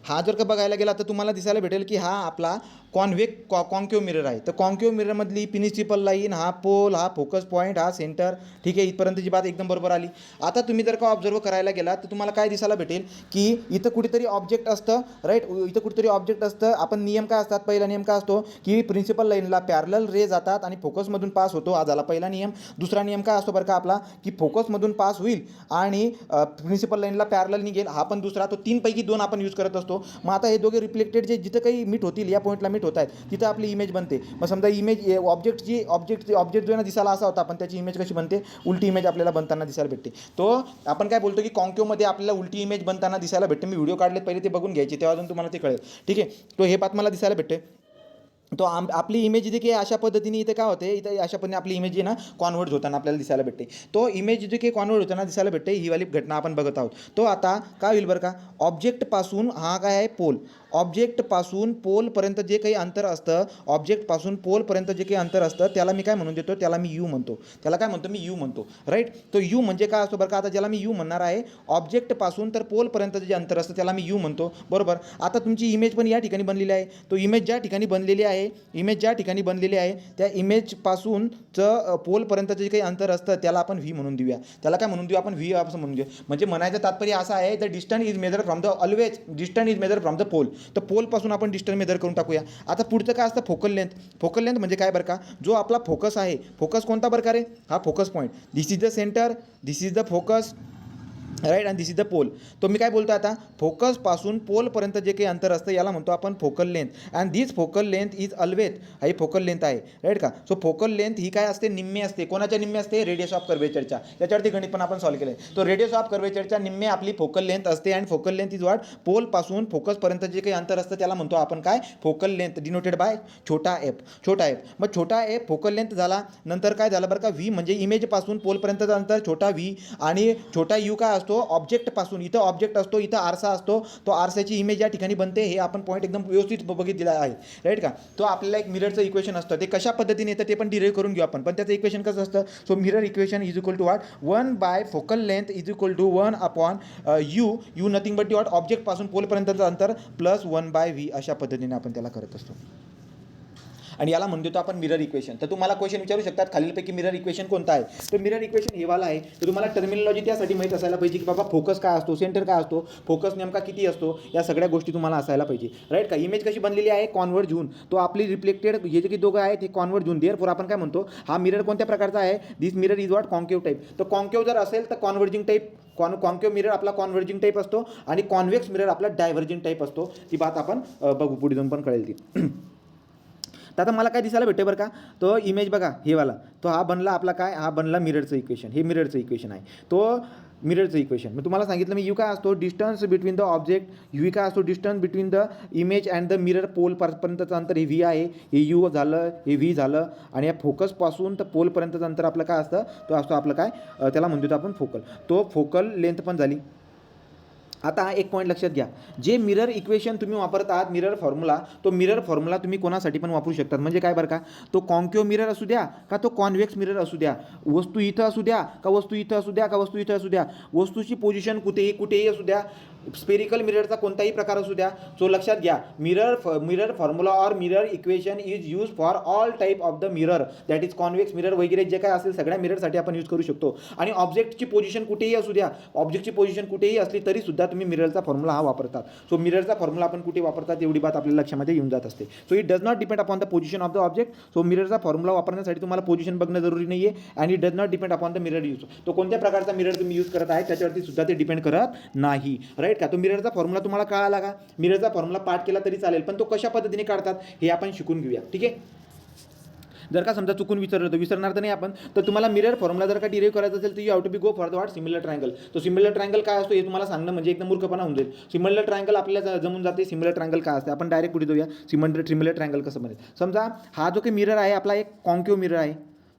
हा जर का बघायला गेला तर तुम्हाला दिसायला भेटेल की हा आपला कॉन्केव मिरर आहे. तर कॉन्केव मिररमधली प्रिन्सिपल लाईन, हा पोल, हा फोकस पॉईंट, हा सेंटर, ठीक आहे, इथपर्यंतची बात एकदम बरोबर आली. आता तुम्ही जर का ऑब्झर्व करायला गेला तर तुम्हाला काय दिसायला भेटेल की इथं कुठेतरी ऑब्जेक्ट असतं, राईट, इथं कुठेतरी ऑब्जेक्ट असतं. आपण नियम काय असतात, पहिला नियम काय असतो की प्रिन्सिपल लाईनला पॅरलल रे जातात आणि फोकसमधून पास होतो, हा झाला पहिला नियम. दुसरा नियम काय असतो बरं का आपला, की फोकसमधून पास होईल आणि प्रिन्सिपल लाईनला पॅरलल निघेल, हा पण दुसरा. तो 3 पैकी 2 आपण यूज करत असतो. मग आता हे दोघे रिफ्लेक्टेड जे जिथं काही मीट होतील, या पॉईंटला मीट होत आहेत, तिथं आपली इमेज बनते. मग समजा इमेज ऑब्जेक्ट जो ना दिसायला असा होता, पण त्याची इमेज कशी बनते, उलटी इमेज आपल्याला बनताना दिसायला भेटते. तो आपण काय बोलतो की कॉन्केवमध्ये आपल्याला उलटी इमेज बनताना दिसायला भेटते. मी व्हिडिओ काढलेत पहिले, ते बघून घ्यायचे, तेव्हा अजून तुम्हाला ते कळेल, ठीक आहे. तो हे बात मला दिसायला भेटते. तो आपली इमेज इथे की अशा पद्धतीने इथे काय होते, इथे अशा पद्धतीने आपली इमेज जी ना कॉन्व्हर्ट होताना आपल्याला दिसायला भेटते. तो इमेज जी काही कॉन्व्हर्ट होताना दिसायला भेटते, ही वाली घटना आपण बघत आहोत. तो आता काय होईल बरं का, ऑब्जेक्टपासून हा काय आहे पोल, ऑब्जेक्टपासून पोलपर्यंत जे काही अंतर असतं, ऑब्जेक्टपासून पोलपर्यंत जे काही अंतर असतं त्याला मी काय म्हणून देतो, त्याला मी यू म्हणतो. त्याला काय म्हणतो, मी यू म्हणतो, राईट. तो यू म्हणजे काय असतो बरं का, आता ज्याला मी यू म्हणणार आहे, ऑब्जेक्टपासून तर पोलपर्यंत जे अंतर असतं त्याला मी यू म्हणतो, बरोबर. आता तुमची इमेज पण या ठिकाणी बनलेली आहे. तो इमेज ज्या ठिकाणी बनलेली आहे, इमेज ज्या ठिकाणी बनलेली आहे त्या इमेजपासूनचं पोलपर्यंत जे काही अंतर असतं त्याला आपण व्ही म्हणून देऊया. त्याला काय म्हणून देऊ आपण, व्ही असं म्हणून देऊ. म्हणजे म्हणायचं तात्पर्य असं आहे, the distance is measure from the always distance is measure from the pole. तर पोलपासून आपण डिस्टन्स मेजर करून टाकूया. आता पुढचं काय असतं, फोकल लेंथ. फोकल लेंथ म्हणजे काय बरं का, जो आपला फोकस आहे, फोकस कोणता प्रकार आहे, हा focus point. This is the centre, this is the focus, right, आणि दिस इज द पोल. तो मी काय बोलतो आता, फोकसपासून पोलपर्यंत जे काही अंतर असतं याला म्हणतो आपण focal length. And this focal length is always, he focal length आहे, राईट का. सो फोकल लेंथ ही काय असते, निम्मे असते. कोणाच्या निम्मे असते, रेडियस ऑफ कर्वेचरच्या. याच्यावरती गणित पण आपण सॉल्व्ह केलं आहे. तो रेडियस ऑफ कर्वेचरच्या निम्मे आपली फोकल लेंथ असते. And focal length is what, पोलपासून फोकसपर्यंत जे काही अंतर असतं त्याला म्हणतो आपण काय, फोकल लेंथ, डिनोटेड बाय छोटा एफ. छोटा एफ. मग छोटा एफ फोकल लेंथ झाला. नंतर काय झालं बरं का, व्ही म्हणजे इमेजपासून पोलपर्यंतचं अंतर, छोटा व्ही. आणि छोटा यू काय असतो, ऑब्जेक्टपासून, इथं ऑब्जेक्ट असतो, इथं आरसा असतो, तो आरशाची इमेज या ठिकाणी बनते. हे आपण पॉईंट एकदम व्यवस्थित बघितलेला आहे, राईट का. तो आपल्याला एक मिररचं इक्वेशन असतं, ते कशा पद्धतीने येतं ते पण डिराईव्ह करून घेऊ आपण. पण त्याचं इक्वेशन कसं असतं, so mirror equation is equal to what, 1 focal length is equal to 1 U. U nothing but what, ऑब्जेक्टपासून पोलपर्यंतचं अंतर प्लस 1/v. अशा पद्धतीने आपण त्याला करत असतो. आणि याला म्हणतो आपण मिरर इक्वेशन. तर तुम्हाला क्वेश्चन विचारू शकतात खालीलपैकी मिरर इक्वेशन कोणता आहे. तर मिरर इक्वेशन हे वाला आहे. तर तुम्हाला टर्मिनॉलॉजी त्यासाठी माहीत असायला पाहिजे की बाबा फोकस काय असतो, सेंटर काय असतो, फोकस नेमका किती असतो, या सगळ्या गोष्टी तुम्हाला असायला पाहिजे, राईट का. इमेज कशी बनलेली आहे, कॉन्व्हर्ट होऊन. तो आपली रिफ्लेक्टेड हे जे काही दोघं आहेत ते कॉन्व्हर्ट होऊन, देअरफॉर आपण काय म्हणतो, हा मिरर कोणत्या प्रकारचा आहे, this mirror is what concave type. तर कॉन्केव जर असेल तर कॉन्व्हर्जिंग टाईप, कॉन्केव मिरर आपला कॉन्व्हर्जिंग टाईप असतो आणि कॉन्व्हेक्स मिरर आपला डायव्हर्जिंग टाईप असतो. ती बात आपण बघू, पुढे जाऊन पण कळेल ती. तर आता मला काय दिसायला भेटते बरं का, तो इमेज बघा हे वाला, तो हा बनला आपला काय, हा बनला मिररचं इक्वेशन. हे मिररचं इक्वेशन आहे, तो मिररचं इक्वेशन. मी तुम्हाला सांगितलं, मी यू काय असतो, distance between the object, U काय असतो, distance between the image and the mirror pole पर्यंतचं अंतर, हे व्ही आहे. हे यू झालं, हे व्ही झालं. आणि या फोकसपासून तर पोलपर्यंतचं अंतर आपलं काय असतं, तो असतो आपलं काय, त्याला म्हणतो आपण फोकल. तो फोकल लेंथ पण झाली. आता एक पॉईंट लक्षात घ्या, जे मिरर इक्वेशन तुम्ही वापरत आहात, मिरर फॉर्म्युला, तो मिरर फॉर्म्युला तुम्ही कोणासाठी पण वापरू शकतात. म्हणजे काय बरं का, तो कॉन्केव मिरर असू द्या का तो कॉन्व्हेक्स मिरर असू द्या, वस्तू इथं असू द्या का वस्तू इथं असू द्या का वस्तू इथं असू द्या, वस्तूची पोझिशन कुठेही असू द्या, स्पेरिकल मिररचा कोणताही प्रकार असू द्या. सो लक्षात घ्या, mirror formula or mirror equation is use for all type of the mirror, that is convex mirror वगैरे जे काय असेल सगळ्या मिररसाठी आपण यूज करू शकतो. आणि ऑब्जेक्टची पोझिशन कुठेही असू द्या, ऑब्जेक्टची पोझिशन कुठेही असली तरी सुद्धा तुम्ही मिररचा फॉर्म्युला हा वापरतात. सो मिररचा फॉर्म्युला आपण कुठे वापरतात एवढी बात आपल्या लक्षामध्ये येऊन जात असते. So it does not depend upon the position of the object. So मिररचा फॉर्म्युला वापरण्यासाठी तुम्हाला पोझिशन बघणं जरुरी नाही आहे. आणि it does not depend upon the mirror use. तो कोणत्या प्रकारचा मिरर तुम्ही यूज करत आहे त्याच्यावरती सुद्धा ते डिपेंड करत नाही, राईट का. तो मिररचा फॉर्म्युला तुम्हाला कळाला का, मिररचा फॉर्म्युला पाठ केला तरी चालेल, पण तो कशा पद्धतीने काढतात हे आपण शिकून घेऊया, ठीक आहे. जर का समजा चुकून विसरणार तर नाही आपण, तर तुम्हाला मिरर फॉर्म्युला जर का डिराईव्ह करायचं असेल तर you have to be go for the what, similar triangle. तो सिमिलर ट्रायंगल काय असतो हे तुम्हाला सांगणं म्हणजे एकदम मूर्खपणा होऊन जाईल. सिमिलर ट्रायंगल आपल्याला जमून जाते. सिमिलर ट्रायंगल काय असते आपण डायरेक्ट पुढे जाऊया. सिमिलर ट्रायंगल कसं बनेल. समजा हा जो काही मिरर आहे आपला एक कॉन्केव मिरर आहे,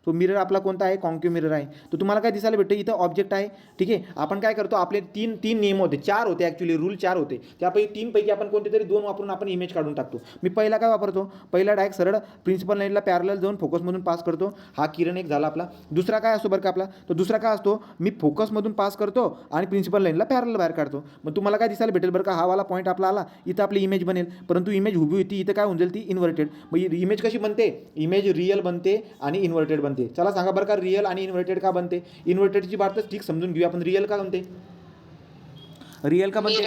तो मिरर आपला कोणता आहे, कॉन्केव मिरर आहे. तर तुम्हाला काय दिसायला भेटतं, इथं ऑब्जेक्ट आहे. ठीक आहे, आपण काय करतो, आपले तीन तीन नियम होते, 4 होते ॲक्च्युली, रूल 4 होते, त्यापैकी 3 पैकी आपण कोणते तरी 2 वापरून आपण इमेज काढून टाकतो. मी पहिला काय वापरतो, पहिला डायरेक्ट सरळ प्रिन्सिपल लाईनला पॅरलल जाऊन फोकसमधून पास करतो. हा किरण एक झाला आपला. दुसरा काय असतो बरं का आपला, तर दुसरा काय असतो, मी फोकसमधून पास करतो आणि प्रिन्सिपल लाईनला पॅरलल बाहेर काढतो. मग तुम्हाला काय दिसायला भेटेल बरं का, हा वाला पॉईंट आपला आला, इथं आपली इमेज बनेल. परंतु इमेज उभी होती, इथं काय होऊन जाईल, ती इन्व्हर्टेड. मग इमेज कशी बनते, इमेज रिअल बनते आणि इन्व्हर्टेड बनते. चला सांगा बरं का, रिअल आणि इन्व्हर्टेड का बनते. इन्व्हर्टेडची बात तर ठीक समजून घेऊया, आपण रिअल का बनते, रिअल का बनते,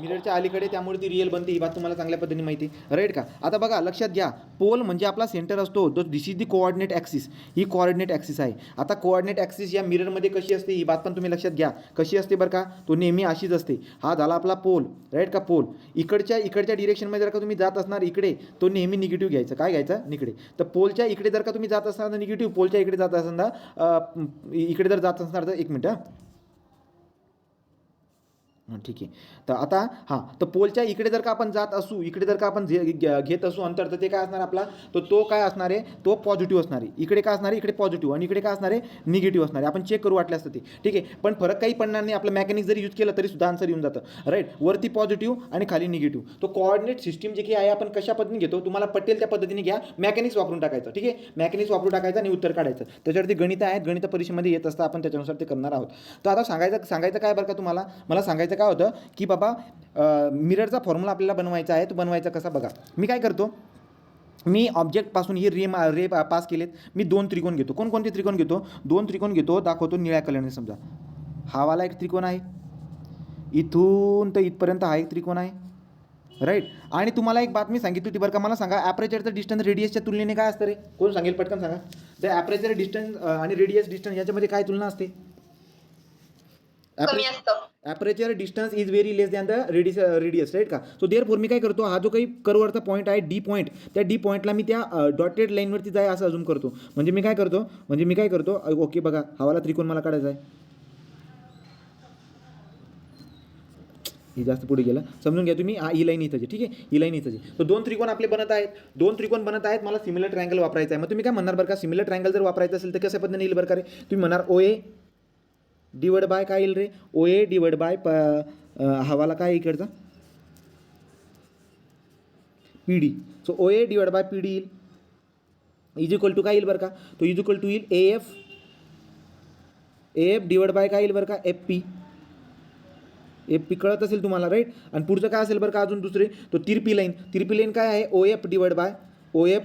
मिररच्या अलीकडे, त्यामुळे ती रिअल बनते. ही बात तुम्हाला चांगल्या पद्धतीने माहिती आहे, राईट का. आता बघा लक्षात घ्या, पोल म्हणजे आपला सेंटर असतो, तो this is the coordinate axis. ही कोऑर्डिनेट ॲक्सिस आहे. आता कोऑर्डिनेट ॲक्सिस या मिररमध्ये कशी असते, ही बात पण तुम्ही लक्षात घ्या, कशी असते बरं का, तो नेहमी अशीच असते. हा झाला आपला पोल, राईट का, पोल. इकडच्या डिरेक्शनमध्ये जर का तुम्ही जात असणार इकडे, तो नेहमी निगेटिव्ह घ्यायचा. काय घ्यायचा, इकडे. तर पोलच्या इकडे जर का तुम्ही जात असणार तर निगेटिव्ह, पोलच्या इकडे जात असणार इकडे जर जात असणार तर, एक मिनटं, ठीक आहे. तर आता हां, तर पोलच्या इकडे जर का आपण जात असू, इकडे जर का आपण घेत असू अंतर, तर ते काय असणार आपला, तो काय असणार आहे, तो पॉझिटिव्ह असणार आहे. इकडे काय असणार आहे, इकडे पॉझिटिव्ह, आणि इकडे काय असणार आहे, निगेटिव्ह असणार आहे. आपण चेक करू वाटलं असतं ते, ठीक आहे. पण फरक काही पडणार नाही, आपलं मेकॅनिक जरी यूज केलं तरी सुद्धा आन्सर येऊन जातं, राईट. वरती पॉझिटिव्ह आणि खाली निगेटिव्ह. तो कोऑर्डिनेट सिस्टीम जे काही आहे, आपण कशा पद्धतीने घेतो, तुम्हाला पटेल त्या पद्धतीने घ्या, मेकॅनिक्स वापरून टाकायचं, ठीक आहे. मेकॅनिक्स वापरून टाकायचं आणि उत्तर काढायचं. त्याच्यावरती गणित आहेत, गणित परीक्षेमध्ये येत असतं, आपण त्याच्यानुसार ते करणार आहोत. तर आता सांगायचं काय बरं का तुम्हाला, मला सांगायचं काय होतं की बाबा, मिररचा फॉर्म्युला आपल्याला बनवायचा आहे. तो बनवायचा कसा बघा, मी काय करतो, मी ऑब्जेक्टपासून ही रे पास केलेत. मी 2 त्रिकोण घेतो. कोणकोणते त्रिकोण घेतो, 2 त्रिकोण घेतो, दाखवतो निळ्या कलरने. समजा हा वाला एक त्रिकोण आहे, इथून तर इथपर्यंत हा एक त्रिकोण आहे, राईट. आणि तुम्हाला एक बातमी सांगितली होती बरं का, मला सांगा ॲपरेचरचं डिस्टन्स रेडियसच्या तुलनेने काय असतं रे, कोण सांगेल, पटकन सांगा. तर ॲपरेचर डिस्टन्स आणि रेडियस डिस्टन्स याच्यामध्ये काय तुलना असते, aperture distance is very less than the radius, right का. सो देअरफॉर मी काय करतो, हा जो काही कर्ववरचा पॉईंट आहे, डी पॉईंट, त्या डी पॉईंटला मी त्या डॉटेड लाईनवरती जाय असं अजूम करतो. म्हणजे मी काय करतो, ओके बघा, हवाला त्रिकोण मला काढायचा आहे, ही जास्त पुढे गेला, समजून घ्या तुम्ही. ही लाईन इथं, ठीक आहे, ही लाईन इथं. तर 2 त्रिकोण आपले बनत आहेत, 2 त्रिकोण बनत आहेत, मला सिमिलर ट्रायंगल वापरायचा आहे. मग तुम्ही काय म्हणणार बरं का, सिमिलर ट्रायंगल जर वापरायचं असेल तर कशा पद्धतीने येईल बरं का रे, तुम्ही म्हणणार OA डिवाइड बाय काय येईल रे, OA डिवाइड बाय हवाला काय इकडचा PD. So OA divide by PD येईल, इज इक्वल टू काय येईल बरं का, तो इज इक्वल टू येईल AF डिवाइड बाय काय येईल बरं का, FP कळत असेल तुम्हाला, राईट. आणि पुढचं काय असेल बरं का, अजून दुसरे, तो तिरपी लाईन काय आहे, OF divide by FD,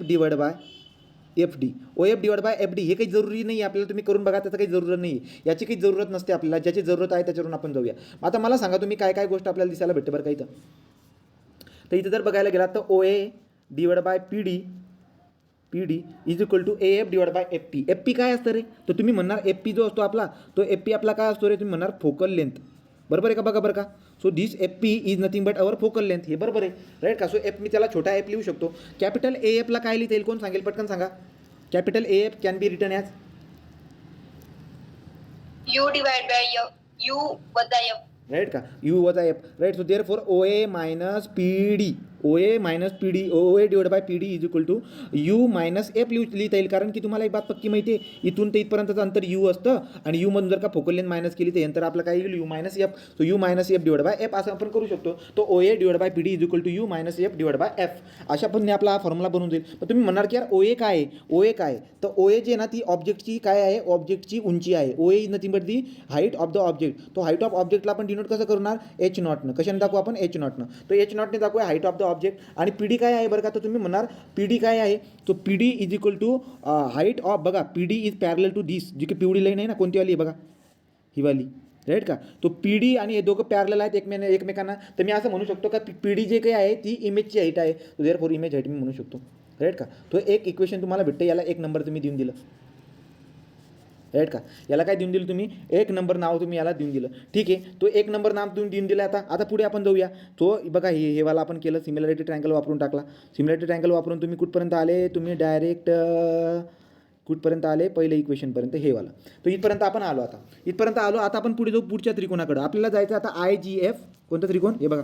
OF divide by FD. हे काही जरुरी नाही आपल्याला, तुम्ही करून बघा, त्याचं काही जरूरत नाही, याची काही जरूरत नसते आपल्याला. ज्याची जरूरत आहे त्याच्यावरून आपण जाऊया. आता मला सांगा तुम्ही काय काय गोष्ट आपल्याला दिसायला भेटते बरं का इथं. तर इथं जर बघायला गेलात तर OA divide by PD is equal to AF divide by FP काय असतं रे, तर तुम्ही म्हणणार FP जो असतो आपला, तो FP आपला काय असतो रे, तुम्ही म्हणणार फोकल लेंथ, बरोबर आहे का, बघा बरं का. So this FP is nothing but our focal length, हे बरोबर आहे, राईट का. सो मी त्याला छोटा F लिहू शकतो. कॅपिटल AF ला काय लिहिता येईल, कोण सांगेल, पटकन सांगा. Capital AF can be written as U divide by U वजा F, राईट का, U वजा F, right. So therefore OA minus PD OA divide by PD is equal to U minus F लिहिता येईल. कारण की तुम्हाला एक बात पक्की माहिती आहे, इथून ते इथपर्यंतचं अंतर U असतं, आणि U मधून जर का फोकल लेंथ मायनस केली तर नंतर आपलं काय येईल, U minus F. So U minus F divide by F असं आपण करू शकतो. तो OA divide by PD is equal to U minus F divide by F, अशा पद्धतीने आपला हा फॉर्म्युला बनून जाईल. तर तुम्ही म्हणणार की यार OA काय आहे, तर OA जे ना, ती ऑब्जेक्टची काय आहे, ऑब्जेक्टची उंची आहे. OA is nothing but the height of the object. तो हाईट ऑफ ऑब्जेक्टला आपण डिनोट कसं करणार, H0 कशाने दाखवू आपण, H0. तो H0 दाखवूया हाईट ऑफ द ऑब्जेक्ट. आणि PD काय आहे बरं का, तर तुम्ही म्हणणार PD काय आहे, तो PD is equal to height of, बघा PD is parallel to this, जी की पिवळी लाईन आहे ना, कोणती वाली आहे बघा, ही वाली, राईट का. तो PD आणि हे दोघं पॅरलल आहेत एकमेकांना. तर मी असं म्हणू शकतो का PD जे काही आहे ती इमेजची हाईट आहे, देअरफॉर इमेज हाईट मी म्हणू शकतो, राईट का. तो एक इक्वेशन तुम्हाला भेटतं, याला 1 नंबर तुम्ही देऊन दिलं, राईट का. याला काय देऊन दिलं तुम्ही, 1 नंबर नाव तुम्ही याला देऊन दिलं, ठीक आहे. तो 1 नंबर नाव तुम्ही देऊन दिलं. आता पुढे आपण जाऊया. तो बघा हे वाला आपण केलं, सिमिलॅरिटी ट्रायंगल वापरून टाकला. सिमिलॅरिटी ट्रायंगल वापरून तुम्ही कुठपर्यंत आले, तुम्ही डायरेक्ट कुठपर्यंत आले, पहिलं इक्वेशनपर्यंत, हे वाला. तो इथपर्यंत आपण आलो. आता आपण पुढे जाऊ पुढच्या त्रिकोणाकडे. आपल्याला जायचं आता IGF, कोणतं त्रिकोण, हे बघा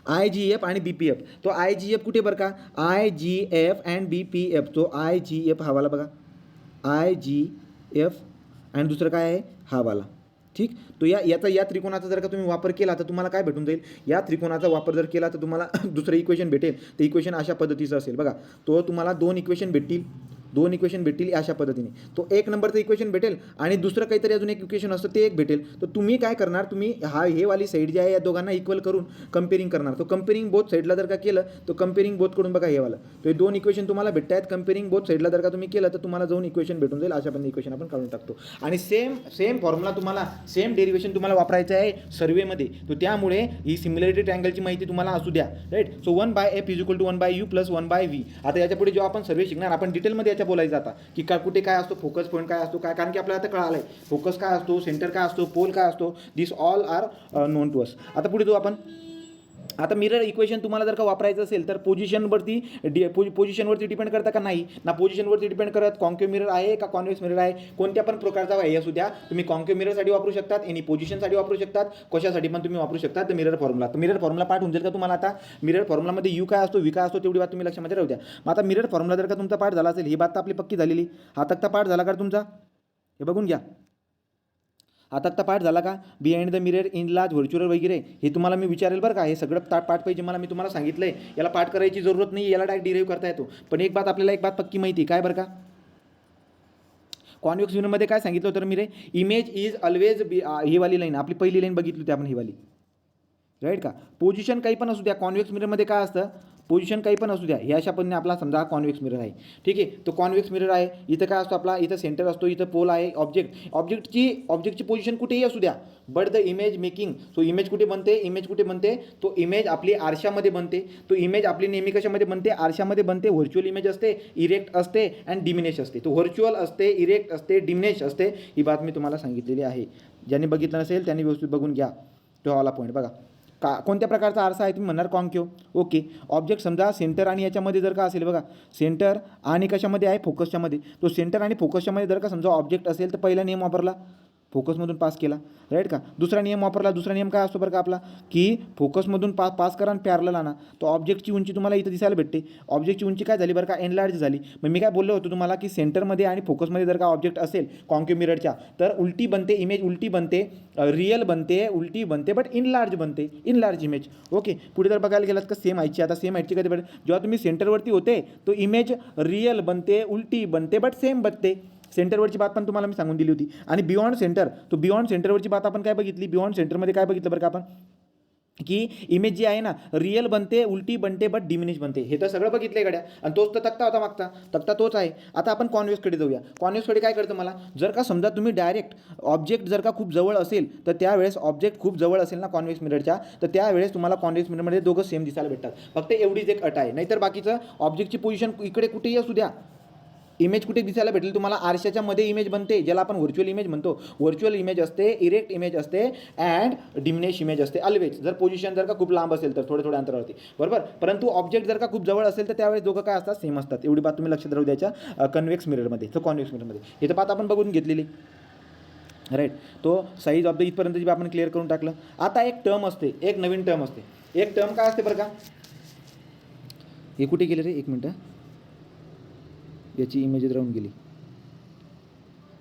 IGF आणि BPF. तो IGF कुठे बरं का, IGF अँड BPF. तो IGF हा वाला बघा, IGF आणि दुसरं काय आहे हा वाला. ठीक. तो या त्रिकोणाचा जर का तुम्ही वापर केला तर तुम्हाला काय भेटून जाईल, या त्रिकोणाचा वापर जर केला तर तुम्हाला दुसरं इक्वेशन भेटेल. ते इक्वेशन अशा पद्धतीचं असेल बघा. तो तुम्हाला दोन इक्वेशन भेटतील अशा पद्धतीने. तो एक नंबरचं इक्वेशन भेटेल आणि दुसरं काहीतरी अजून एक इक्वेशन असतं ते एक भेटेल. तर तुम्ही काय करणार, तुम्ही हे वाली साईड जी आहे या दोघांना इक्वल करून कंपेरिंग करणार. तो कंपेरिंग बोथ साईडला जर का केलं तर कंपेरिंग बोथ कडून बघा हे वाला, तो हे दोन इक्वेशन तुम्हाला भेटत आहेत. कंपेरिंग बोथ साईडला जर का तुम्ही केलं तर तुम्हाला जाऊन इक्वेशन भेटून जाईल. अशा पद्धतीने इक्वेशन आपण काढून टाकतो आणि सेम फॉर्म्युला तुम्हाला, सेम डेरिवेशन तुम्हाला वापरायचं आहे सर्वेमध्ये. तो त्यामुळे ही सिमिलरिटी ट्रायंगलची माहिती तुम्हाला असू द्या. Right. So 1/f = 1/u + 1/v. आता याच्यापुढे जेव्हा आपण सर्वे शिकणार आपण डिटेलमध्ये याच्या बोलायचं आता की कुठे काय असतो, फोकस पॉईंट काय असतो काय, कारण की आपल्याला आता कळालं आहे फोकस काय असतो, सेंटर काय असतो, पोल काय असतो. This all are known to us. आता पुढे जाऊ आपण. आता मिरर इक्वेशन तुम्हाला जर का वापरायचं असेल तर पोझिशनवरती डिपेंड करता का नाही ना, पोझिशनवरती डिपेंड करत. कॉन्केव्ह मिरर आहे का कॉन्व्हेक्स मिरर आहे, कोणत्या पण प्रकारचा आहे असू द्या, तुम्ही कॉन्केव्ह मिररसाठी वापरू शकतात, एनी पोझिशनसाठी वापरू शकतात, कशासाठी पण तुम्ही वापरू शकतात. तर मिरर फॉर्म्युला, तर मिरर फॉर्म्युला पाठ होऊन जाईल का तुम्हाला. आता मिरर फॉर्म्युलामध्ये यू काय असतो, व्ही काय असतो तेवढी बात तुम्ही लक्षामध्ये राहू द्या. मग आता मिरर फॉर्म्युला जर का तुमचा पाठ झाला असेल, ही बात तर आपली पक्की झालेली. हा तक्ता पाठ झाला का तुमचा, हे बघून घ्या. आता पाठ झाला का, behind the mirror, in large, virtual वगैरे हे तुम्हाला मी विचारेल बरं का. हे सगळं पाठ पाहिजे मला, मी तुम्हाला सांगितलं आहे. याला पाठ करायची जरूरत नाही, याला डायरेक्ट डिराईव्ह करता येतो. पण एक बात आपल्याला एक बात पक्की माहिती काय बरं का, कॉन्व्हेक्स मिररमध्ये काय सांगितलं होतं मी रे, इमेज इज ऑलवेज ही वाली लाईन, आपली पहिली लाईन बघितली होती आपण ही वाली. राईट का. पोझिशन काही पण असू द्या, कॉन्व्हेक्स मिररमध्ये काय असतं, पोझिशन काही पण असू द्या. ह्या अशा पद्धतीने आपला समजा कॉन्व्हेक्स मिरर आहे. ठीक आहे. तो कॉन्व्हेक्स मिरर आहे. इथं काय असतो आपला, इथं सेंटर असतो, इथं पोल आहे, ऑब्जेक्टची पोझिशन कुठेही असू द्या, but the image making. So image कुठे बनते, तो इमेज आपली आरशामध्ये बनते. तो इमेज आपली नेहमी कशामध्ये बनते, आरशामध्ये बनते. व्हर्च्युअल इमेज असते, इरेक्ट असते अँड डिमिनिश असते. तो व्हर्च्युअल असते, इरेक्ट असते, डिमिनिश असते. ही बात मी तुम्हाला सांगितलेली आहे. ज्यांनी बघितलं नसेल त्यांनी व्यवस्थित बघून घ्या. तो वाला पॉईंट बघा. कोणत्या प्रकारचा आरसा आहे तुम्ही म्हणणार कॉन्केव्ह. ओके. ऑब्जेक्ट समजा सेंटर आणि याच्यामध्ये जर का असेल बघा, सेंटर आणि कशामध्ये आहे, फोकसच्यामध्ये. तो सेंटर आणि फोकसच्यामध्ये जर का समजा ऑब्जेक्ट असेल तर पहिला नियम वापरला, फोकसमधून पास केला. राईट का. दुसरा नियम वापरला. दुसरा नियम काय असतो बरं का आपला, की फोकसमधून पास करा आणि पॅरलल आणा. तो ऑब्जेक्टची उंची तुम्हाला इथं दिसायला भेटते. ऑब्जेक्टची उंची काय झाली बरं का, एनलार्ज झाली. मग मी काय बोललो होतो तुम्हाला की सेंटरमध्ये आणि फोकसमध्ये जर का ऑब्जेक्ट असेल कॉन्केव्ह मिररच्या तर उलटी बनते इमेज, उलटी बनते, रिअल बनते, उलटी बनते, बट इनलार्ज बनते, इनलार्ज इमेज. ओके. पुढे जर बघायला गेलात का सेम हाईटची, आता सेम हाईटची कधी भेटेल, जेव्हा तुम्ही सेंटरवरती होते तो इमेज रिअल बनते, उलटी बनते, बट सेम बनते. सेंटरवरची बात पण तुम्हाला मी सांगून दिली होती. आणि बियॉन्ड सेंटर, तो बियॉन्ड सेंटरवरची बात आपण काय बघितली, बियॉन्ड सेंटरमध्ये काय बघितलं बरं का आपण, की इमेज जी आहे ना रिअल बनते, उलटी बनते, बट डिमिनिश बनते. हे तर सगळं बघितलं गड्या. आणि तोच तर तक्ता होता मागचा, तक्ता तोच आहे. आता आपण कॉन्व्हेक्सकडे जाऊया. कॉन्व्हेक्सकडे काय करतं मला, जर का समजा तुम्ही डायरेक्ट ऑब्जेक्ट जर का खूप जवळ असेल तर त्यावेळेस, ऑब्जेक्ट खूप जवळ असेल ना कॉन्व्हेक्स मिररच्या, तर त्यावेळेस तुम्हाला कॉन्व्हेक्स मिररमध्ये दोघं सेम दिसायला भेटतात. फक्त एवढीच एक अट आहे. नाहीतर बाकीचं ऑब्जेक्टची पोझिशन इकडे कुठेही असू द्या, इमेज कुठे दिसायला भेटेल तुम्हाला, आरशाच्या मध्ये इमेज बनते, ज्याला आपण व्हर्च्युअल इमेज म्हणतो. व्हर्च्युअल इमेज असते, इरेक्ट इमेज असते अँड डिमिनिश इमेज असते ऑलवेज. जर पोझिशन जर का खूप लांब असेल तर थोड्या अंतरावरती, बरोबर. परंतु ऑब्जेक्ट जर का खूप जवळ असेल तर त्यावेळेस दोघं काय असतात, सेम असतात. एवढी बात तुम्ही लक्षात राहू द्यायच्या कन्व्हेक्स मिररमध्ये. तर कॉन्व्हेक्स मिररमध्ये हे तर बात आपण बघून घेतलेली. राईट. तो साईज ऑफ द इथपर्यंतची आपण क्लिअर करून टाकलं. आता एक टर्म असते, एक नवीन टर्म असते. एक टर्म काय असते बरं का, हे कुठे गेले रे, एक मिनटं, याची इमेज राहून गेली.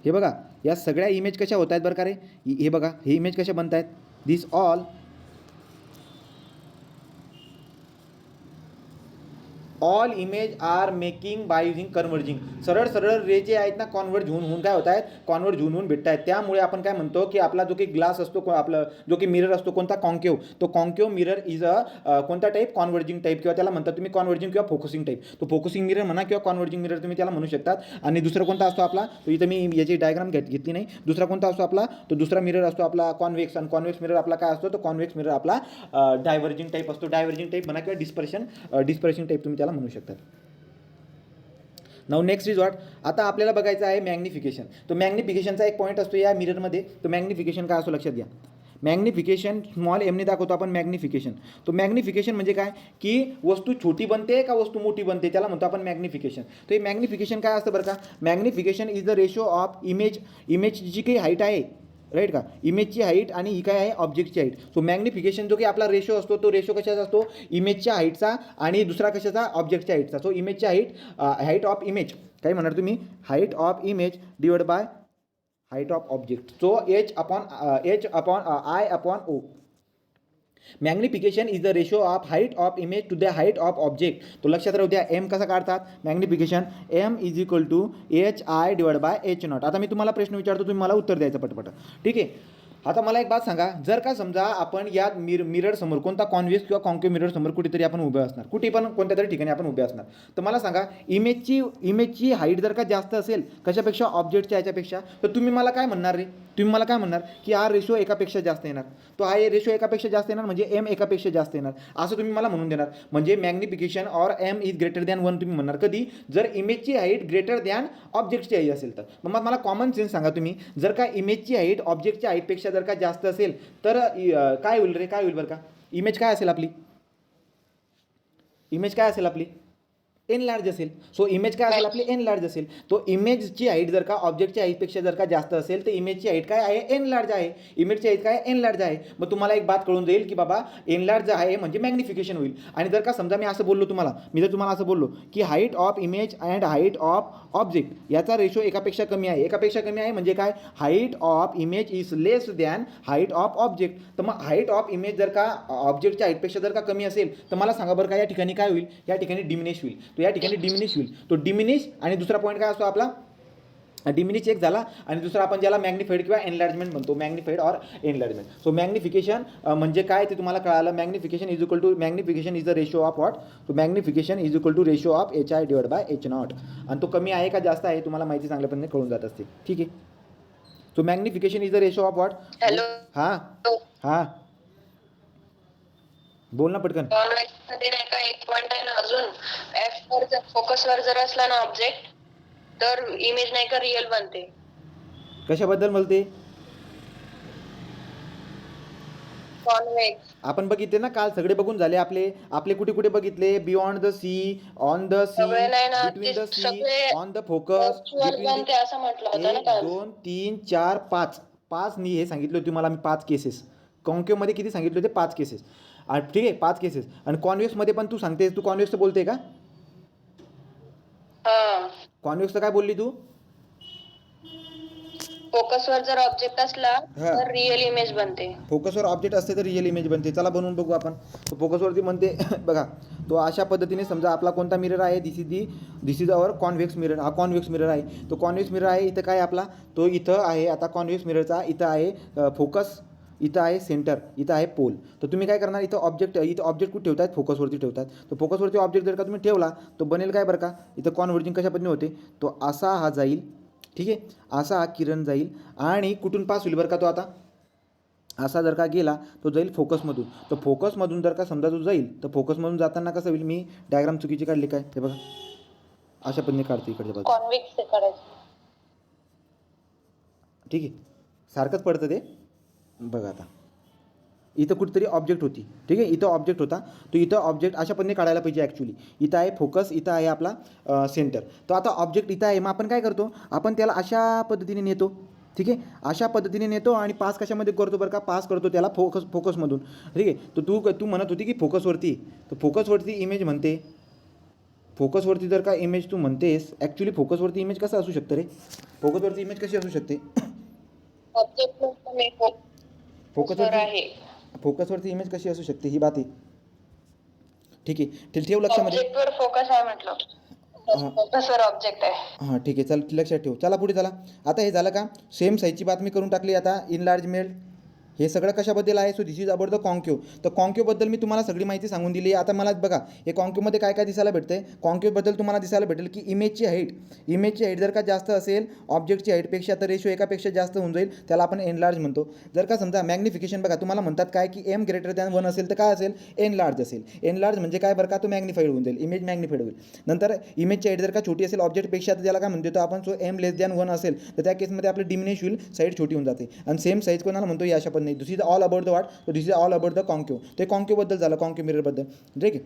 हे बघा, या सगळ्या इमेज कशा होत आहेत बरं का रे, हे बघा, हे इमेज कशा बनत आहेत, this all image are making by using converging. सरळ रे जे आहेत ना कॉन्व्हर्ट होऊन काय होत आहेत, कॉन्व्हर्ट होऊन भेटत आहेत. त्यामुळे आपण काय म्हणतो की आपला जो की ग्लास असतो, आपला जो की मिरर असतो कोणता, कॉन्केव्ह, तो कॉन्केव्ह मिरर इज अ कोणता टाईप, कॉन्व्हर्जिंग टाईप, किंवा त्याला म्हणतात तुम्ही कॉन्व्हर्जिंग किंवा फोकसिंग टाईप. तो फोकसिंग मिरर म्हणा किंवा कॉन्व्हर्जिंग मिरर तुम्ही त्याला म्हणू शकतात. आणि दुसरा कोणता असतो आपला, तो इथं मी याची डायग्राम घेतली नाही. दुसरा कोणता असतो आपला, तो दुसरा मिरर असतो आपला कॉन्व्हेक्स. आणि कॉन्व्हेक्स मिरर आपला काय असतो, तो कॉन्व्हेक्स मिरर आपला डायव्हर्जिंग टाईप असतो. डायव्हर्जिंग टाईप म्हणा किंवा डिस्पर्शन टाईप तुम्ही त्याला म्हणू शकतात. नाऊ नेक्स्ट इज व्हॉट, आता आपल्याला बघायचं आहे मॅग्निफिकेशन. तो मॅग्निफिकेशनचा एक पॉईंट असतो या मिररमध्ये. तो मॅग्निफिकेशन काय असतो लक्षात घ्या. मॅग्निफिकेशन स्मॉल एमने दाखवतो आपण मॅग्निफिकेशन. तो मॅग्निफिकेशन म्हणजे काय, की वस्तू छोटी बनते का वस्तू मोठी बनते, त्याला म्हणतो आपण मॅग्निफिकेशन. तर हे मॅग्निफिकेशन काय असतं बरं का, magnification is the ratio of इमेजची जी काही हाईट आहे, राईट का, इमेजची हाईट आणि ही काय आहे ऑब्जेक्टची हाईट. सो मॅग्निफिकेशन जो की आपला रेशो असतो तो रेशो कशाचा असतो, इमेजच्या हाईटचा आणि दुसरा कशाचा, ऑब्जेक्टच्या हाईटचा. सो इमेजच्या हाईट ऑफ इमेज काय म्हणणार तुम्ही, height of image divide by height of object. So H upon I upon O. Magnification is the ratio of height of image to the height of object. तो लक्षात राहू द्या. M कसा काढतात magnification, M is equal to H I divide by H naught. आता मी तुम्हाला प्रश्न विचारतो, तुम्ही मला उत्तर द्यायचं पटपट. ठीक आहे. आता मला एक बात सांगा, जर का समजा आपण या मिरर समोर कोणता कॉन्व्हेक्स किंवा कॉन्केव्ह मिरर समोर कुठेतरी आपण उभे असणार, कुठे पण कोणत्या तरी ठिकाणी आपण उभे असणार, तर मला सांगा इमेजची हाईट जर का जास्त असेल कशापेक्षा, ऑब्जेक्टच्या ह्याच्यापेक्षा, तर तुम्ही मला काय म्हणणार रे, तुम्ही मला काय म्हणणार की हा रेशो एकापेक्षा जास्त येणार. तो हा रेशो एकापेक्षा जास्त येणार म्हणजे एम एकापेक्षा जास्त येणार असं तुम्ही मला म्हणून देणार. म्हणजे magnification or M is greater than 1 तुम्ही म्हणणार कधी, जर इमेजची हाईट ग्रेटर दॅन ऑब्जेक्टची हाईट असेल तर. मग मला कॉमन सेन्स सांगा तुम्ही, जर का इमेजची हाईट ऑब्जेक्टच्या हाईटपेक्षा जर का जास्त असेल तर काय होईल रे, काय होईल बरं का, इमेज काय असेल आपली, इमेज काय असेल आपली, एन लार्ज असेल. सो इमेज काय असेल आपली, एन लार्ज असेल. तो इमेजची हाईट जर का ऑब्जेक्टच्या हाईटपेक्षा जर का जास्त असेल तर इमेजची हाईट काय आहे, एन लार्ज आहे. इमेजची हाईट काय, एन लार्ज आहे. मग तुम्हाला एक बात कळून जाईल की बाबा एन लार्ज आहे म्हणजे मॅग्निफिकेशन होईल. आणि जर का समजा मी असं बोललो तुम्हाला, मी जर तुम्हाला असं बोललो की height of image and height of object याचा रेशो एकापेक्षा कमी आहे, एकापेक्षा कमी आहे म्हणजे काय, height of image is less than height of object. तर मग हाईट ऑफ इमेज जर का ऑब्जेक्टच्या हाईटपेक्षा जर का कमी असेल तर मला सांगा बरं का या ठिकाणी काय होईल, या ठिकाणी डिमिनिश होईल. तो या ठिकाणी डिमिनिश होईल. तो डिमिनिश आणि दुसरा पॉईंट काय असतो आपला, डिमिनिश एक झाला आणि दुसरा आपण ज्याला मॅग्निफाईड किंवा एनलार्जमेंट म्हणतो, magnified or enlargement. So magnification म्हणजे काय ते तुम्हाला कळालं. Magnification is equal to, magnification is the ratio of what, so magnification is equal to ratio of H I divide by H naught. आणि तो कमी आहे का जास्त आहे तुम्हाला माहिती चांगल्यापणे कळून जात असते. ठीक आहे. So magnification is the ratio of what. Hello. हां हां बोल ना पटकन. कॉन्व्हेक्स मध्ये नाही का एक पॉइंट आहे ना अजून, एफ वर जर फोकस वर जर असला ना ऑब्जेक्ट तर इमेज नाही का रिअल बनते. कशाबद्दल बोलते, कॉन्व्हेक्स आपण बघितले ना काल, सगळे बघून झाले आपले. आपले कुठे कुठे बघितले, beyond the C, on the C, सगळे नाही ना, बिटवीन द सी, सगळे ऑन द फोकस, virtual बनते असं म्हटलं होतं ना 1 काल. 2 3 4 5 मी हे सांगितले होते तुम्हाला, मी 5 केसेस. कॉन्केव्हमध्ये किती सांगितले होते, 5 केसेस. ठीक आहे 5 केसेस. आणि कॉन्व्हेक्समध्ये पण तू सांगतेस, तू कॉन्व्हेक्सचं बोलते का, कॉन्व्हेक्सचं काय बोलली तू, फोकस वर जर ऑब्जेक्ट असला तर रिअल इमेज बनते. फोकसवर ऑब्जेक्ट असते तर रिअल इमेज बनते. चला बनवून बघू आपण. फोकसवरती म्हणते बघा, तो अशा पद्धतीने समजा आपला कोणता मिरर आहे, दिस इज अवर कॉन्व्हेक्स मिरर. हा कॉन्व्हेक्स मिरर आहे. तो कॉन्व्हेक्स मिरर आहे. इथं काय आपला, तो इथं आहे आता कॉन्व्हेक्स मिररचा, इथं आहे फोकस, इथं आहे सेंटर, इथं आहे पोल. तर तुम्ही काय करणार, इथं ऑब्जेक्ट कुठे ठेवतात, फोकसवरती ठेवतात. तर फोकसवरती ऑब्जेक्ट जर का तुम्ही ठेवला तो बनेल काय बरं का, इथं कॉन्व्हर्जिंग कशा पद्धतीने होते, तो असा हा जाईल. ठीक आहे, असा हा किरण जाईल आणि कुठून पास होईल बरं का, तो आता असा जर का गेला तो जाईल फोकसमधून. तर फोकसमधून जर का समजा तो जाईल तर फोकसमधून जाताना कसं होईल, मी डायग्राम चुकीची काढली काय, हे बघा अशा पद्धतीने काढतो इकडच्या बाजूला. कॉन्व्हेक्स करायचं. ठीक आहे, सारखंच पडतं ते. बघा आता इथं कुठेतरी ऑब्जेक्ट होती. ठीक आहे, इथं ऑब्जेक्ट होता, तो इथं ऑब्जेक्ट अशा पद्धतीने काढायला पाहिजे ॲक्च्युली. इथं आहे फोकस, इथं आहे आपला सेंटर. तर आता ऑब्जेक्ट इथं आहे, मग आपण काय करतो, आपण त्याला अशा पद्धतीने नेतो. ठीक आहे, अशा पद्धतीने नेतो आणि पास कशामध्ये करतो बरं का, पास करतो त्याला फोकसमधून. ठीक आहे, तर तू म्हणत होती की फोकसवरती, तर फोकसवरती इमेज म्हणते, फोकसवरती जर का इमेज तू म्हणतेस, ॲक्च्युली फोकसवरती इमेज कसं असू शकतं रे, फोकसवरती इमेज कशी असू शकते, ऑब्जेक्ट फोकसवरती इमेज कशी असू शकते, ही बात आहे. ठीक आहे, ठेव लक्षामध्ये. ऑब्जेक्टवर फोकस आहे म्हटलं, फोकसवर ऑब्जेक्ट आहे. हां ठीक आहे, चल लक्षात ठेव. चला पुढे चला. आता हे झालं का, सेम साईजची बातमी करून टाकली. आता इनलार्जमेंट हे सगळं कशाबद्दल आहे, so this is about the concave. तर कॉन्केव्हबद्दल मी तुम्हाला सगळी माहिती सांगून दिली. आता मला बघा हे कॉन्केव्हमध्ये काय काय दिसायला भेटतं आहे. कॉन्केव्हबद्दल तुम्हाला दिसायला भेटेल की इमेजची हाईट जर का जास्त असेल ऑब्जेक्टची हाईटपेक्षा तर रेशो एकापेक्षा जास्त होऊन जाईल, त्याला आपण एनलार्ज म्हणतो. जर का समजा मॅग्निफिकेशन बघा तुम्हाला म्हणतात काय की एम ग्रेटर दॅन 1 असेल तर काय असेल, एनलार्ज असेल. एनलार्ज म्हणजे काय बरं का, तो मॅग्निफाईड होऊन जाईल, इमेज मॅग्निफाईड होईल. नंतर इमेजची हाईट जर का छोटी असेल ऑब्जेक्टपेक्षा तर त्याला काय म्हणतो आपण, सो एम लेस दॅन 1 असेल तर त्या केसमध्ये आपलं डिमिनिश होईल, साईड छोटी होऊन जाते. आणि सेम साईज कोणाला म्हणतो, या अशा पद्धतीने. This is all about the what, so this is all about the concave. ते कॉन्केव्हबद्दल झालं, कॉन्केव्ह मिररबद्दल. ठीक आहे.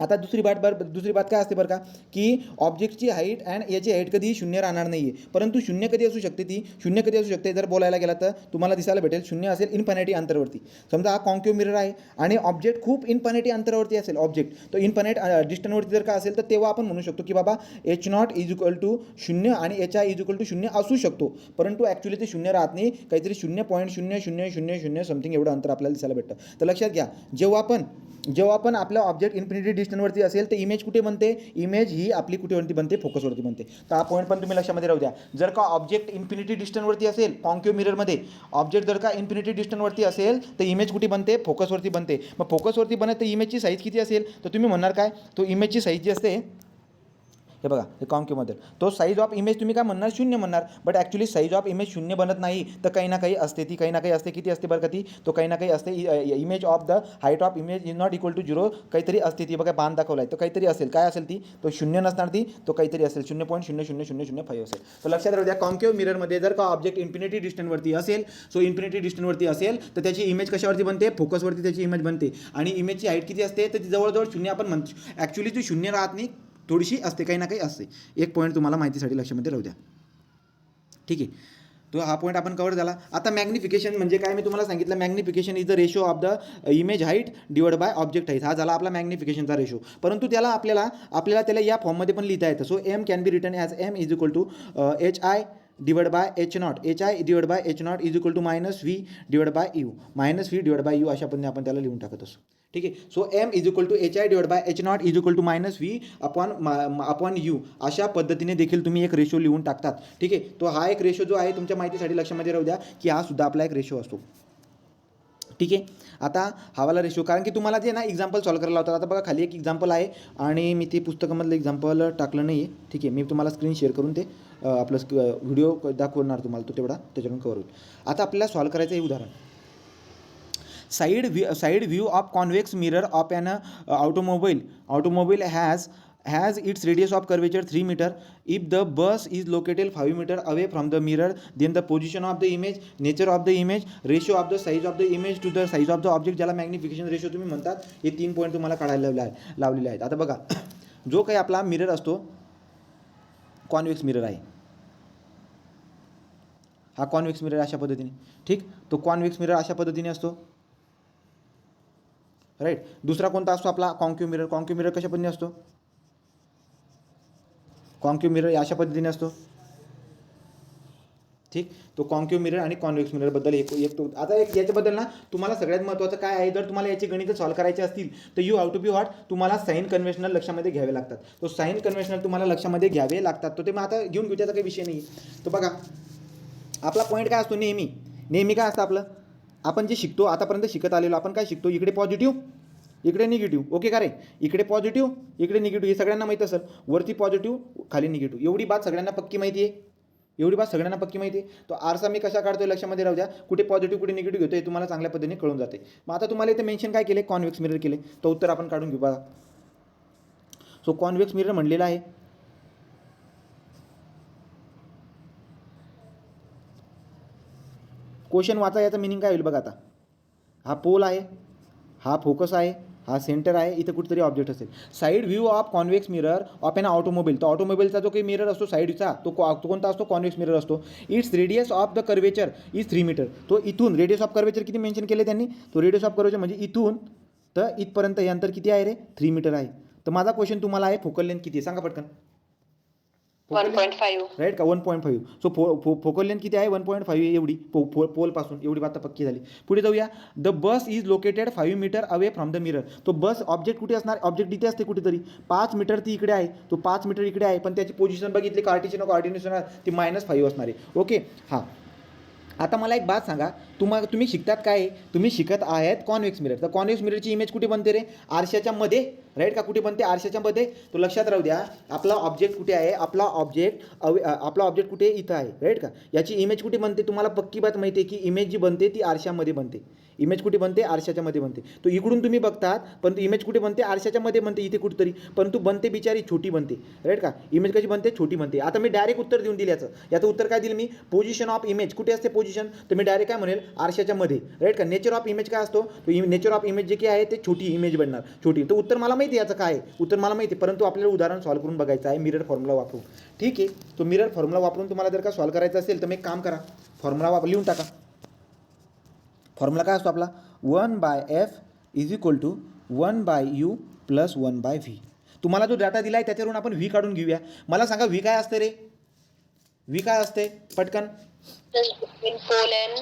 आता दुसरी बात काय असते बरं का, की ऑब्जेक्टची हाईट अँड याची हाईट कधीही शून्य राहणार नाही आहे. परंतु शून्य कधी असू शकते, ती शून्य कधी असू शकते जर बोलायला गेला तर तुम्हाला दिसायला भेटेल शून्य असेल इन्फिनिटी अंतरावरती. समजा हा कॉन्केव मिरर आहे आणि ऑब्जेक्ट खूप इन्फिनिटी अंतरावरती असेल, ऑब्जेक्ट तो इन्फिनिट डिस्टन्सवरती जर का असेल तर तेव्हा आपण म्हणू शकतो की बाबा H naught is equal to शून्य आणि H I is equal to शून्य असू शकतो. परंतु ॲक्च्युली ते शून्य राहत नाही, काहीतरी 0.0000 समथिंग एवढं अंतर आपल्याला दिसायला भेटतं. तर लक्षात घ्या, जेव्हा पण आपलं ऑब्जेक्ट इन्फिनिटी डिस्टन्सवरती असेल तर इमेज कुठे बनते, इमेज ही आपली कुठेवरती बनते, फोकसवरती बनते. तर हा पॉईंट पण तुम्ही लक्षामध्ये राहू द्या. जर का ऑब्जेक्ट इन्फिनिटी डिस्टन्सवरती असेल कॉन्केव मिररमध्ये, ऑब्जेक्ट जर का इन्फिनिटी डिस्टन्सवरती असेल तर इमेज कुठे बनते, फोकसवरती बनते. मग फोकसवरती बनत तर इमेजची साईज किती असेल, तर तुम्ही म्हणणार काय, तो इमेजची साईज जी असते, हे बघा हे कॉन्केवमध्ये तो साईज ऑफ इमेज तुम्ही काय म्हणणार, शून्य म्हणणार. But actually size of image शून्य बनत नाही, तर काही ना काही असते, ती काही ना काही असते. किती असते बरं का ती, तो काही ना काही असते. Image of the height of image is not equal to 0 काहीतरी असते ती, बघा बाण दाखवला आहे, तो काहीतरी असेल. काय असेल ती, तो शून्य नसणार ती, तो काहीतरी असेल 0.00005 असेल. तर लक्षात राहू द्या, कॉन्केव मिररमध्ये जर का ऑब्जेक्ट इन्फिनिटी डिस्टन्सवरती असेल, सो इन्फिनिटी डिस्टन्सवरती असेल तर त्याची इमेज कशावरती बनते, फोकसवरती त्याची इमेज बनते. आणि इमेजची हाईट किती असते, तर ती जवळजवळ शून्य आपण म्हणतो. ॲक्च्युली ती शून्य राहत नाही, थोडीशी असते, काही ना काही असते. एक पॉईंट तुम्हाला माहितीसाठी लक्षामध्ये राहू द्या. ठीक आहे, तो हा पॉईंट आपण कव्हर झाला. आता मॅग्निफिकेशन म्हणजे काय, मी तुम्हाला सांगितलं magnification is the ratio of the image height divide by object height. हा झाला आपला मॅग्निफिकेशनचा रेशो. परंतु त्याला आपल्याला त्याला या फॉर्ममध्ये पण लिहिता येतं. So M can be written as M is equal to H I divide by H naught, H I divide by H naught is equal to minus V divide by U, minus V divide by U अशा पद्धतीने आपण त्याला लिहून टाकत असतो. ठीक आहे, so M is equal to H I divide by H naught is equal to minus V upon U अशा पद्धतीने देखील तुम्ही एक रेशो लिहून टाकतात. ठीक आहे, तो हा एक रेशो जो आहे तुमच्या माहितीसाठी लक्षामध्ये राहू द्या की हा सुद्धा आपला एक रेशो असतो. ठीक आहे, आता हावाला रेशो, कारण की तुम्हाला जे ना एक्झाम्पल सॉल्व करायला होतात. आता बघा खाली एक एक्झाम्पल आहे आणि मी ते पुस्तकामधलं एक्झाम्पल टाकलं नाही आहे. ठीक आहे, मी तुम्हाला स्क्रीन शेअर करून ते आपलं व्हिडिओ दाखवणार तुम्हाला, तो तेवढा त्याच्यावरून कवर होईल. आता आपल्याला सॉल्व करायचं हे उदाहरण, side view of convex mirror of an automobile has its radius of curvature 3 meter. If the bus is located 5 meter away from the mirror, then the position of the image, nature of the image, ratio of the size of the image to the size of the object, ज्याला magnification ratio तुम्ही म्हणतात, हे 3 point तुम्हाला काढायला लावलेले आहेत. आता बघा, जो काही आपला मिरर असतो, कॉन्वेक्स मिरर आहे, हा कॉन्वेक्स मिरर अशा पद्धतीने, ठीक, तो कॉन्वेक्स मिरर अशा पद्धतीने असतो, राईट. दुसरा कोणता असतो आपला, कॉन्केव मिरर कशा पद्धतीने असतो, कॉन्केव मिरर अशा पद्धतीने असतो. ठीक, तो कॉन्केव मिरर आणि कॉन्वेक्स मिररबद्दल आता एक याच्याबद्दल ना तुम्हाला सगळ्यात महत्त्वाचं काय आहे, जर तुम्हाला याची गणितं सॉल्व करायची असतील तर you have to be what, तुम्हाला साइन कन्व्हेन्शनल लक्षामध्ये घ्यावे लागतात. तो साइन कन्व्हेन्शनल तुम्हाला लक्षामध्ये घ्यावे लागतात. तो ते मग आता घेऊन घेऊ, त्याचा काही विषय नाही. तो बघा आपला पॉईंट काय असतो, नेहमी काय असतं आपलं, आपण जे शिकतो आतापर्यंत शिकत आलेलो, आपण काय शिकतो, इकडे पॉझिटिव्ह इकडे निगेटिव्ह, ओके का रे, इकडे पॉझिटिव्ह इकडे निगेटिव्ह, हे सगळ्यांना माहीत असेल. वरती पॉझिटिव्ह खाली निगेटिव्ह, एवढी बात सगळ्यांना पक्की माहिती आहे. तो आरसा मी कशा काढतोय लक्षामध्ये राहू द्या, कुठे पॉझिटिव्ह कुठे निगेटिव्ह घेतो हे तुम्हाला चांगल्या पद्धतीने कळून जाते. मग आता तुम्हाला इथे मेन्शन काय केले, कॉन्वेक्स मिरर केले, तो उत्तर आपण काढून घेऊ बघा. सो कॉन्वेक्स मिरर म्हणलेला आहे, क्वेश्चन वाचा, याचा मिनिंग काय होईल बघा. आता हा पोल आहे, हा फोकस आहे, हा सेंटर आहे, इथं कुठेतरी ऑब्जेक्ट असेल. Side view of convex mirror of an automobile, तो ऑटोमोबाईलचा जो काही मिरर असतो साईडचा, तो कोणता असतो, कॉन्वेक्स मिरर असतो. It's radius of the curvature is 3 metre. तो इथून रेडियस ऑफ कर्वेचर किती मेन्शन केले त्यांनी, तो रेडियस ऑफ कर्वेचर म्हणजे इथून तर इथपर्यंत हे अंतर किती आहे रे, 3 मीटर आहे. तर माझा क्वेश्चन तुम्हाला आहे, फोकल लेंथ किती आहे सांगा पटकन. 1.5 राईट का, 1.5. सो फोकल लेंथ किती आहे, 1.5 एवढी, पोलपासून एवढी बात पक्की झाली. पुढे जाऊया, the bus is located 5 metre away from the mirror. तो बस ऑब्जेक्ट कुठे असणार, ऑब्जेक्ट इथे असते कुठेतरी, 5 मीटर ती इकडे आहे, तो 5 मीटर इकडे आहे, पण त्याची पोझिशन बघितली कार्टिशन ती -5 असणार आहे. ओके, हां. आता मला एक बात सांगा, तुम्ही शिकतात काय, तुम्ही शिकत आहेत कॉन्वेक्स मिरर. तर कॉन्वेक्स मिररची इमेज कुठे बनते रे, आरशाच्या मध्ये, राईट का, कुठे बनते, आरशाच्या मध्ये. तो लक्षात राहू द्या, आपला ऑब्जेक्ट कुठे आहे, आपला ऑब्जेक्ट कुठे, इथं आहे, राईट का. याची इमेज कुठे बनते, तुम्हाला पक्की बात माहिती आहे की इमेज जी बनते ती आरशामध्ये बनते. इमेज कुठे बनते आरशाच्या मध्ये बनते. तो इकडून तुम्ही बघतात परंतु इमेज कुठे बनते आरशाच्या मध्ये बनते इथे कुठेतरी, परंतु बनते बिचारी छोटी बनते. राईट का, इमेज कशी बनते छोटी बनते. आता मी डायरेक्ट उत्तर देऊन दिलं याचं उत्तर काय दिलं मी, पोझिशन ऑफ इमेज कुठे असते पोझिशन, तर मी डायरेक्ट काय म्हणेल आरशाच्या मध्ये. राईट का, नेचर ऑफ इमेज काय असतो, तो नेचर ऑफ इमेज जे काय आहे ते छोटी इमेज बनणार छोटी. तर उत्तर मला माहिती आहे याचं काय आहे, उत्तर मला माहिती आहे, परंतु आपल्याला उदाहरण सॉल्व्ह करून बघायचं आहे मिरर फॉर्म्युला वापरून. ठीक आहे, तो मिरर फॉर्म्युला वापरून तुम्हाला जर का सॉल्व्ह करायचं असेल तर मग एक काम करा, फॉर्म्युला लिहून टाका. फॉर्म्युला काय असतो आपला, 1/f is equal to 1/u plus 1/v. तुम्हाला जो डाटा दिला आहे त्याच्यावरून आपण व्ही काढून घेऊया. मला सांगा व्ही काय असते रे, व्ही काय असते पटकन, पोल अँड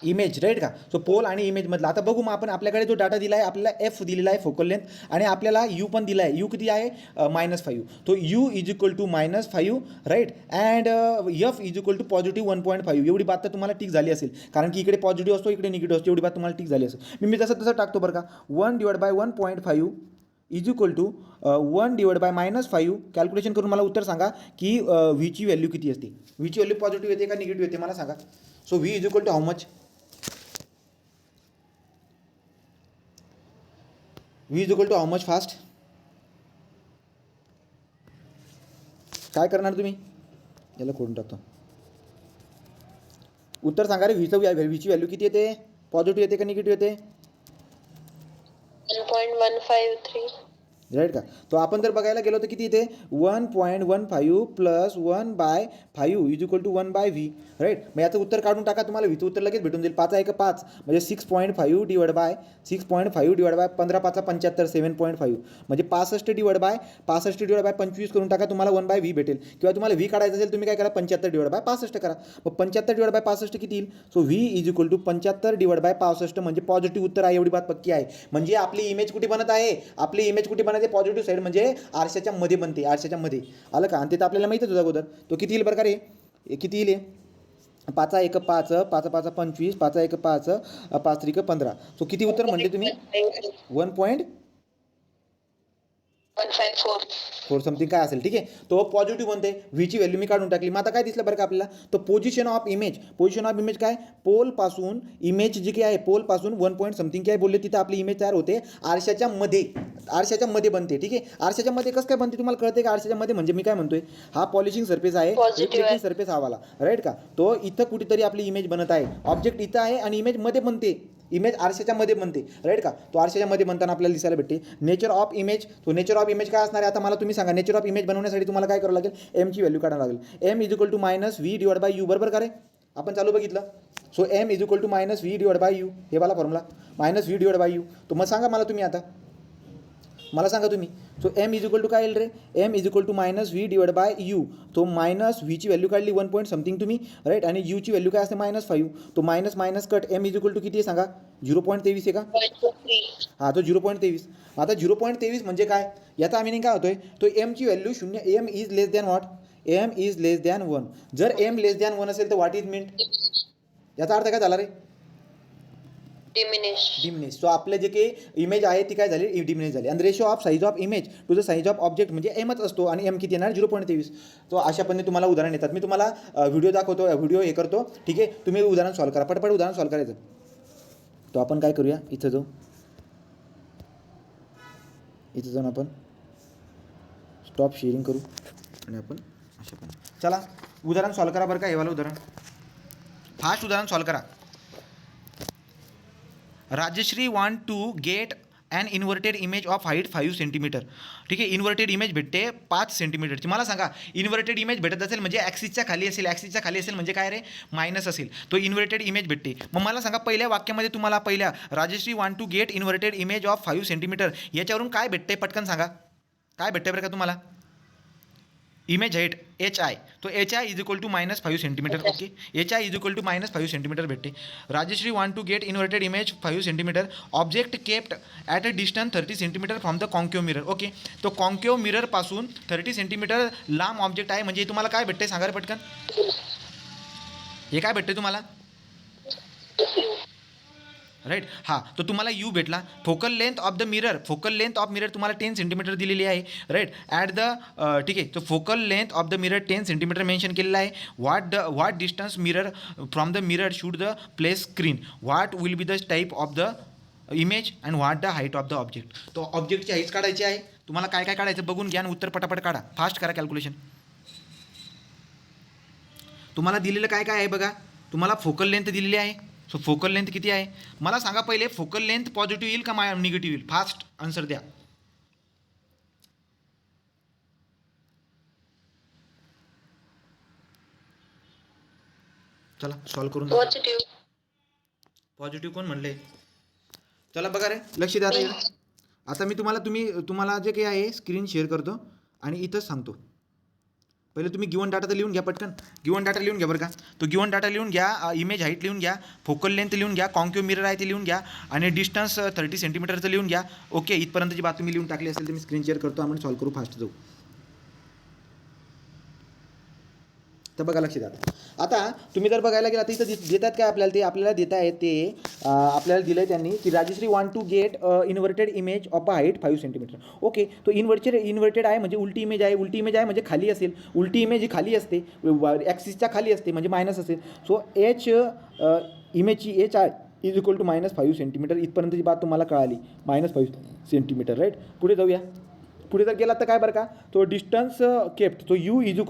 इमेज. राईट का, सो पोल आणि इमेज मधला. आता बघू मग आपण, आपल्याकडे जो डाटा दिला आहे आपल्याला एफ दिलेला आहे फोकल लेंथ, आणि आपल्याला यू पण दिला आहे. यू किती आहे -5. तो U is equal to -5 right, and F is equal to positive 1.5. एवढी बात तर तुम्हाला टिक झाली असेल, कारण की इकडे पॉझिटिव्ह असतो इकडे निगेटिव्ह असतो. एवढी बात तुम्हाला टिक झाली असेल. मी तसं टाकतो बरं का, 1/1.5 इज इक्वल टू 1/-5. कॅल्क्युलेशन करून मला उत्तर सांगा की व्हीची व्हॅल्यू किती असते. व्हीची व्हॅल्यू पॉझिटिव्ह येते का निगेटिव्ह येते मला सांगा. So V is equal to how much, V is equal to how much fast. काय करणार तुम्ही, याला खोडून टाकतो. उत्तर सांगा रे, व्हीची व्हॅल्यू किती येते, पॉझिटिव्ह येते का निगेटिव्ह येते. 1.153. राईट का, तो आपण जर बघायला गेलो तर किती येते 1.15 plus 1/5 is equal to 1/v. Right, मग याचं उत्तर काढून टाका, तुम्हाला व्हीचं उत्तर लगेच भेटून जाईल. 5 म्हणजे 6.5 डिवाइड बाय 15 5 75 7.5 म्हणजे 65 डिवाइड बाय 25 करून टाका, तुम्हाला 1/v भेटेल. किंवा तुम्हाला व्ही काढायचं असेल तुम्ही काय करा 75 डिवाइड बाय 65 करा. मग 75 डिवाइड बाय 65 किती येईल. So V is equal to 75 divide by 65 म्हणजे पॉझिटिव्ह उत्तर आहे. एवढी बात पक्की आहे. म्हणजे आपली इमेज कुठे बनत आहे, आपली इमेज कुठे बनत आहे पॉझिटिव्ह साईड, म्हणजे आरशाच्या मध्ये बनते, आरशाच्या मध्ये. आलं का, आणि ते तर आपल्याला माहितीच होतं अगोदर. तो किती येईल बरं का रे, किती येईल 5 1 5 5 5 25 5 1 5 5 3 15. सो किती उत्तर म्हणले तुम्ही 1.154 समथिंग काय असेल. ठीक आहे, तो पॉझिटिव्ह बनते. व्हीची व्हॅल्यू मी काढून टाकली. मग आता काय दिसलं बरं का आपल्याला, तो पोझिशन ऑफ इमेज काय, पोलपासून इमेज जी काय आहे पोलपासून 1 पॉईंट समथिंग काय बोलले तिथं आपली इमेज तयार होते आरशाच्या मध्ये बनते. ठीक आहे, आरशाच्या मध्ये कसं काय बनते तुम्हाला कळते का, आरशाच्या मध्ये म्हणजे मी काय म्हणतोय, हा पॉलिशिंग सरफेस आहे, रिफ्लेक्टिंग सरफेस हवाला. राईट का, तो इथं कुठेतरी आपली इमेज बनत आहे. ऑब्जेक्ट इथं आहे आणि इमेज मध्ये बनते, इमेज आरशाच्या मध्ये बनते. राईट का, तो आरशाच्या मध्ये बनताना आपल्याला दिसायला भेटते. नेचर ऑफ इमेज, तो नेचर ऑफ इमेज काय असणार आहे आता मला तुम्ही सांगा. नेचर ऑफ इमेज बनवण्यासाठी तुम्हाला काय करावं लागेल, एमची व्हॅल्यू काढावं लागेल. M is equal to -v divide by U. बरोबर का रे, आपण चालू बघितलं. So M is equal to -v divide by U, हे वाला formula -v divide by U. तो मग सांगा मला तुम्ही, आता मला सांगा तुम्ही. So M is equal to काय येईल रे, M is equal to -v divide by U. तो -vची व्हॅल्यू काढली 1 पॉईंट समथिंग तुम्ही. राईट, आणि यूची व्हॅल्यू काय असते -5. तो minus cut M is equal to किती आहे सांगा, 0.23 आहे का. हां, तो 0.23. आता 0.23 म्हणजे काय, याचा मिनिंग काय होतोय, तो एमची value 0, M is less than what, M is less than 1. जर एम लेस दॅन 1 असेल तर व्हॉट इज मीन, याचा अर्थ काय झाला रे, डिमिनिश. सो आपले जे काही इमेज आहे ती काय झाली, डिमिनिश झाली. आणि ratio of size of image to the size of object म्हणजे एमच असतो, आणि एम किती येणार 0.23. तो अशा पद्धतीने तुम्हाला उदाहरण येतात. मी तुम्हाला व्हिडिओ दाखवतो, व्हिडिओ हे करतो. ठीक आहे, तुम्ही उदाहरण सॉल्व्ह करा, पटपट उदाहरण सॉल्व्ह करायचं. तो आपण काय करूया, इथं जाऊन आपण स्टॉप शेअरिंग करू आणि आपण अशा पण चला उदाहरण सॉल्व्ह करा बरं का. हे वाला उदाहरण फास्ट उदाहरण सॉल्व्ह करा. Rajshree want to get an inverted image of height 5 centimetre. ठीक आहे, इन्व्हर्टेड इमेज भेटते 5 सेंटीमीटरची. मला सांगा, इन्व्हर्टेड इमेज भेटत असेल म्हणजे ॲक्सिसच्या खाली असेल, ॲक्सिसच्या खाली असेल म्हणजे काय रे, मायनस असेल. तो इन्व्हर्टेड इमेज भेटते. मग मला सांगा, पहिल्या वाक्यामध्ये तुम्हाला Rajshree want to get inverted image of 5 centimetre याच्यावरून काय भेटते पटकन सांगा, काय भेटते बरं का तुम्हाला. इमेज हाईट HI, तो HI is equal to -5 centimetre. Okay, HI is equal to -5 centimetre भेटते. Rajshree want to get inverted image 5 centimetre. Object kept at a distance 30 centimetre from the concave mirror. Okay, तो concave मिररपासून 30 centimetre लांब object आहे, म्हणजे तुम्हाला काय भेटते सांगा रे पटकन, हे काय भेटते तुम्हाला, राईट. हां, तर तुम्हाला यू भेटला. फोकल लेंथ ऑफ मिरर तुम्हाला 10 सेंटीमीटर दिलेली आहे. राईट. ठीक आहे. तर focal length of the mirror 10 centimetre mention केलेलं आहे. What distance mirror from the mirror should the place screen, what will be the type of the image and what the height of the object. तो ऑब्जेक्टची height काढायची आहे. तुम्हाला काय काय काढायचं बघून घ्या आणि उत्तर पटापट काढा. फास्ट करा कॅल्क्युलेशन. तुम्हाला दिलेलं काय काय आहे बघा. तुम्हाला फोकल लेंथ दिलेली आहे. सो फोकल लेंथ किती आहे मला सांगा पहिले. फोकल लेंथ पॉझिटिव्ह येईल का निगेटिव्ह येईल? फास्ट आन्सर द्या. चला सॉल्व करून पॉझिटिव्ह. पॉझिटिव्ह कोण म्हणले? चला बघा रे, लक्ष द्या आता. आता मी तुम्हाला जे काही आहे स्क्रीन शेअर करतो आणि इथंच सांगतो. पहिले तुम्ही गिवन डाटा तर लिहून घ्या पटकन. गिवन डाटा लिहून घ्या बरं का. तो गिवन डाटा लिहून घ्या, इमेज हाईट लिहून घ्या, फोकल लेंथ लिहून घ्या, कॉन्क्यू मिरर आहे ते लिहून घ्या आणि डिस्टन्स 30 सेंटीमीटरचं लिहून घ्या. ओके, इथपर्यंतची बात तुम्ही लिहून टाकली असेल तर मी स्क्रीन शेअर करतो. आपण सॉल्व करू, फास्ट जाऊ. तर बघा लक्ष द्या. आता तुम्ही जर बघायला गेला तर इथं देतात काय आपल्याला, ते आपल्याला देत आहेत ते आपल्याला दिलं आहे त्यांनी की Rajshree want to get inverted image of a height 5 centimetre. Okay, तो इन्व्हर्टेड आहे म्हणजे उलटी इमेज आहे. उलटी इमेज आहे म्हणजे खाली असेल. उलटी इमेज ही खाली असते, ॲक्सिसच्या खाली असते म्हणजे मायनस असेल. सो इमेजची एच आहे इज इक्वल टू -5 सेंटीमीटर. इथपर्यंतची बात तुम्हाला कळाली. -5 सेंटीमीटर. राईट. पुढे जाऊया. पुढे जर गेला तर काय बरं का, तो डिस्टन्स केप्ट, तो यू इज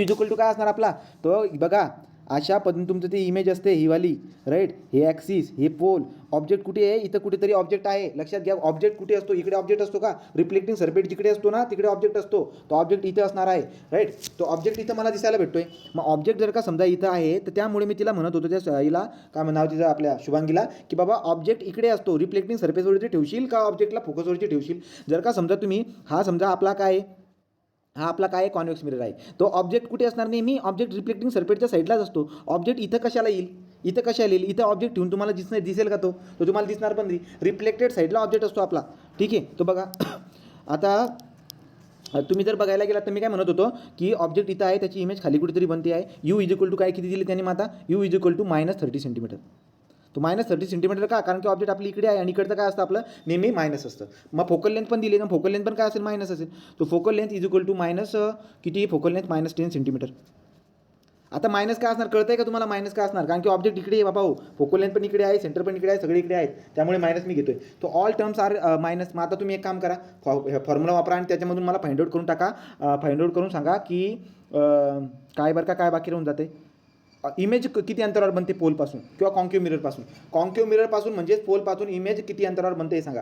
इक्वल टू काय असणार आपला, तो बघा अशा पद्धतीने तुमचं ते इमेज असते ही वाली. राईट. हे ॲक्सिस, हे पोल, ऑब्जेक्ट कुठे आहे, इथं कुठेतरी ऑब्जेक्ट आहे. लक्षात घ्या. ऑब्जेक्ट कुठे असतो, इकडे ऑब्जेक्ट असतो का, रिफ्लेक्टिंग सरफेस जिकडे असतो ना तिकडे ऑब्जेक्ट असतो. तो ऑब्जेक्ट इथे असणार आहे. राईट. तो ऑब्जेक्ट इथं मला दिसायला भेटतोय. मग ऑब्जेक्ट जर का समजा इथं आहे तर त्यामुळे मी तिला म्हणत होतो त्या हिला, काय नाव तिचं आपल्या शुभांगीला, की बाबा ऑब्जेक्ट इकडे असतो, रिफ्लेक्टिंग सरफेसवरती ठेवशील का ऑब्जेक्टला फोकसवरती ठेवशील. जर का समजा तुम्ही समजा आपला काय आहे कॉन्व्हेक्स मिरर आहे. तो ऑब्जेक्ट कुठे असणार, नेहमी ऑब्जेक्ट रिफ्लेक्टिंग सरफेसच्या साईडलाच असतो. ऑब्जेक्ट इथं कशाला येईल, इथं ऑब्जेक्ट ठेवून तुम्हाला दिसेल का, तो तुम्हाला दिसणार पण नाही. रिफ्लेक्टेड साईडला ऑब्जेक्ट असतो आपला. ठीक आहे. तो बघा आता तुम्ही जर बघायला गेलात तर मी काय म्हणत होतो की ऑब्जेक्ट इथं आहे, त्याची इमेज खाली कुठेतरी बनते आहे. यू इज इक्वल टू काय किती दिली त्यांनी आता, U is equal to -30 centimetre. तो -30 सेंटीमीटर का, कारण की ऑब्जेक्ट आपली इकडे आहे आणि इकडचं काय असतं आपलं नेहमी मायनस असतं. मग फोकल लेंथ पण दिली ना, फोकल लेंथ पण काय असेल मायनस असेल. तो focal length is equal to किती, फोकल लेंथ -10 सेंटीमीटर. आता मायनस काय असणार कळतंय का तुम्हाला, मायनस काय असणार, कारण की ऑब्जेक्ट इकडे आहे बाबा. हो, फोकल लेंथ पण इकडे आहे, सेंटर पण इकडे आहे, सगळे इकडे आहेत, त्यामुळे मायनस मी घेतोय. तो ऑल टर्म्स आर मायनस. मग आता तुम्ही एक काम करा, फॉर्म्युला वापरा आणि त्याच्यामधून मला फाइंड आउट करून टाका. फाइंड आउट करून सांगा की काय बरं का, काय बाकी राहून जाते. इमेज किती अंतरावर बनते पोलपासून किंवा कॉन्क्यू मिररपासून म्हणजेच पोलपासून इमेज किती अंतरावर बनते हे सांगा.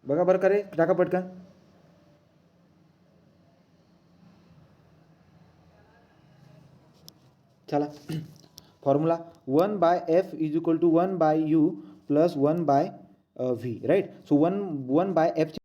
बघा बरं का रे, टाका पटकन. चला formula 1/f is equal to 1/u plus 1/v. Right. So 1/f